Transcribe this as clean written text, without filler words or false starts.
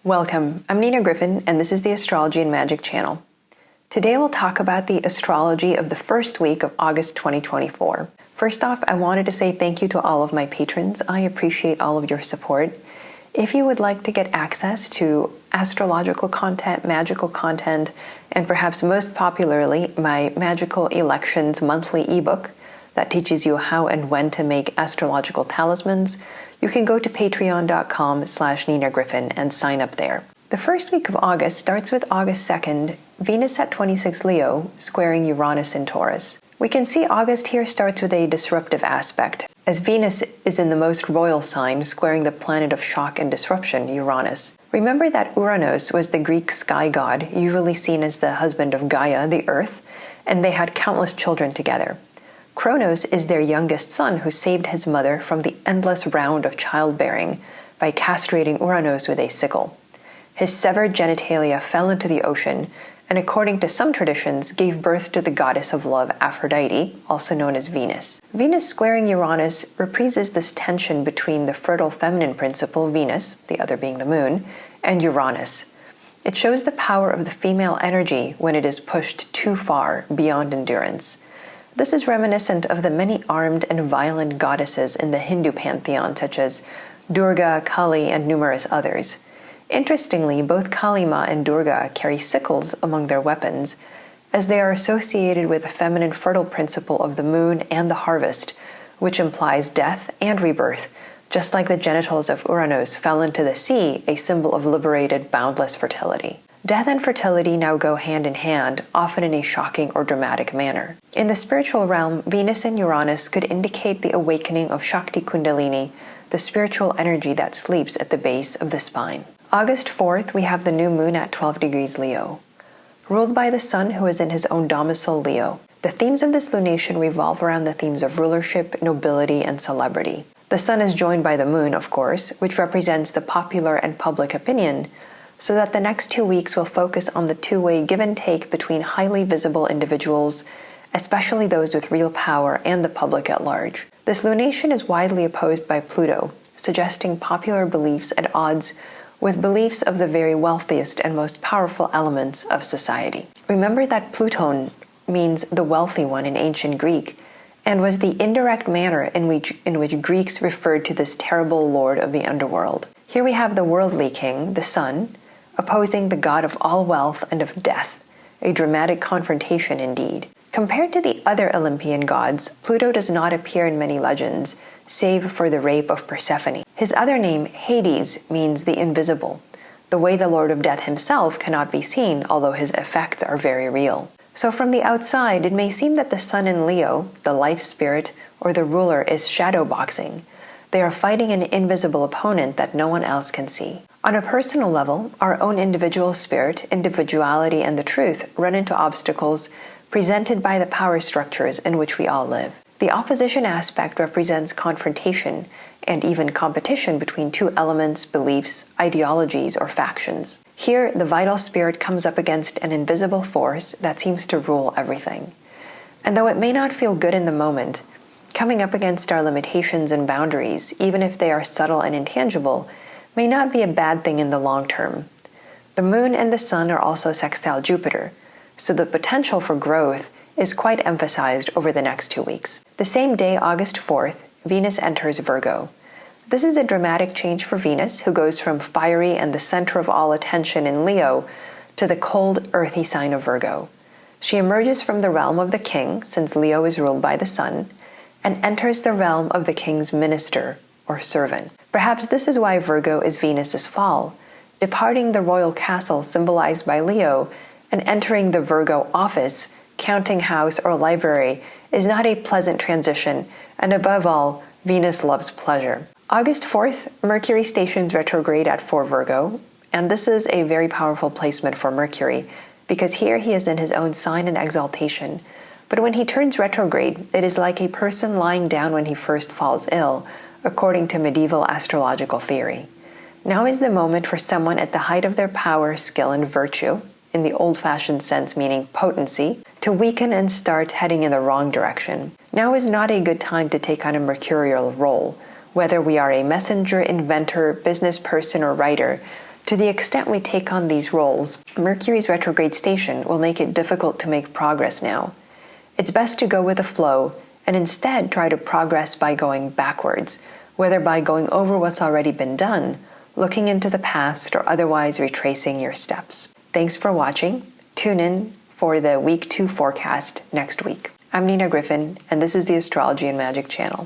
Welcome, I'm Nina Gryphon, and this is the Astrology and Magic channel. Today we'll talk about the astrology of the first week of August 2024. First off, I wanted to say thank you to all of my patrons. I appreciate all of your support. If you would like to get access to astrological content, magical content, and perhaps most popularly, my Magical Elections monthly ebook that teaches you how and when to make astrological talismans, you can go to patreon.com/Nina Gryphon and sign up there. The first week of August starts with August 2nd, Venus at 26 Leo, squaring Uranus in Taurus. We can see August here starts with a disruptive aspect, as Venus is in the most royal sign, squaring the planet of shock and disruption, Uranus. Remember that Uranus was the Greek sky god, usually seen as the husband of Gaia, the earth, and they had countless children together. Kronos is their youngest son who saved his mother from the endless round of childbearing by castrating Uranus with a sickle. His severed genitalia fell into the ocean and, according to some traditions, gave birth to the goddess of love Aphrodite, also known as Venus. Venus squaring Uranus reprises this tension between the fertile feminine principle, Venus, the other being the moon, and Uranus. It shows the power of the female energy when it is pushed too far beyond endurance. This is reminiscent of the many armed and violent goddesses in the Hindu pantheon, such as Durga, Kali, and numerous others. Interestingly, both Kali Ma and Durga carry sickles among their weapons, as they are associated with the feminine fertile principle of the moon and the harvest, which implies death and rebirth, just like the genitals of Uranus fell into the sea, a symbol of liberated, boundless fertility. Death and fertility now go hand in hand, often in a shocking or dramatic manner. In the spiritual realm, Venus and Uranus could indicate the awakening of Shakti Kundalini, the spiritual energy that sleeps at the base of the spine. August 4th, we have the new moon at 12 degrees Leo. Ruled by the sun, who is in his own domicile, Leo, the themes of this lunation revolve around the themes of rulership, nobility, and celebrity. The sun is joined by the moon, of course, which represents the popular and public opinion, so that the next 2 weeks will focus on the two-way give and take between highly visible individuals, especially those with real power, and the public at large. This lunation is widely opposed by Pluto, suggesting popular beliefs at odds with beliefs of the very wealthiest and most powerful elements of society. Remember that Pluton means the wealthy one in ancient Greek, and was the indirect manner in which Greeks referred to this terrible lord of the underworld. Here we have the worldly king, the sun, opposing the god of all wealth and of death, a dramatic confrontation indeed. Compared to the other Olympian gods, Pluto does not appear in many legends, save for the rape of Persephone. His other name, Hades, means the invisible, the way the Lord of Death himself cannot be seen, although his effects are very real. So from the outside, it may seem that the sun in Leo, the life spirit, or the ruler, is shadow boxing. They are fighting an invisible opponent that no one else can see. On a personal level, our own individual spirit, individuality, and the truth run into obstacles presented by the power structures in which we all live. The opposition aspect represents confrontation and even competition between two elements, beliefs, ideologies, or factions. Here, the vital spirit comes up against an invisible force that seems to rule everything. And though it may not feel good in the moment, coming up against our limitations and boundaries, even if they are subtle and intangible, may not be a bad thing in the long term. The moon and the sun are also sextile Jupiter, so the potential for growth is quite emphasized over the next 2 weeks. The same day, August 4th, Venus enters Virgo. This is a dramatic change for Venus, who goes from fiery and the center of all attention in Leo to the cold, earthy sign of Virgo. She emerges from the realm of the king, since Leo is ruled by the sun, and enters the realm of the king's minister, or servant. Perhaps this is why Virgo is Venus's fall, departing the royal castle symbolized by Leo and entering the Virgo office, counting house, or library is not a pleasant transition, and above all, Venus loves pleasure. August 4th, Mercury stations retrograde at 4 Virgo, and this is a very powerful placement for Mercury, because here he is in his own sign and exaltation. But when he turns retrograde, it is like a person lying down when he first falls ill, according to medieval astrological theory. Now is the moment for someone at the height of their power, skill, and virtue, in the old-fashioned sense meaning potency, to weaken and start heading in the wrong direction. Now is not a good time to take on a mercurial role, whether we are a messenger, inventor, business person, or writer. To the extent we take on these roles, Mercury's retrograde station will make it difficult to make progress now. It's best to go with the flow and instead try to progress by going backwards, whether by going over what's already been done, looking into the past, or otherwise retracing your steps. Thanks for watching. Tune in for the Week 2 forecast next week. I'm Nina Gryphon, and this is the Astrology and Magic channel.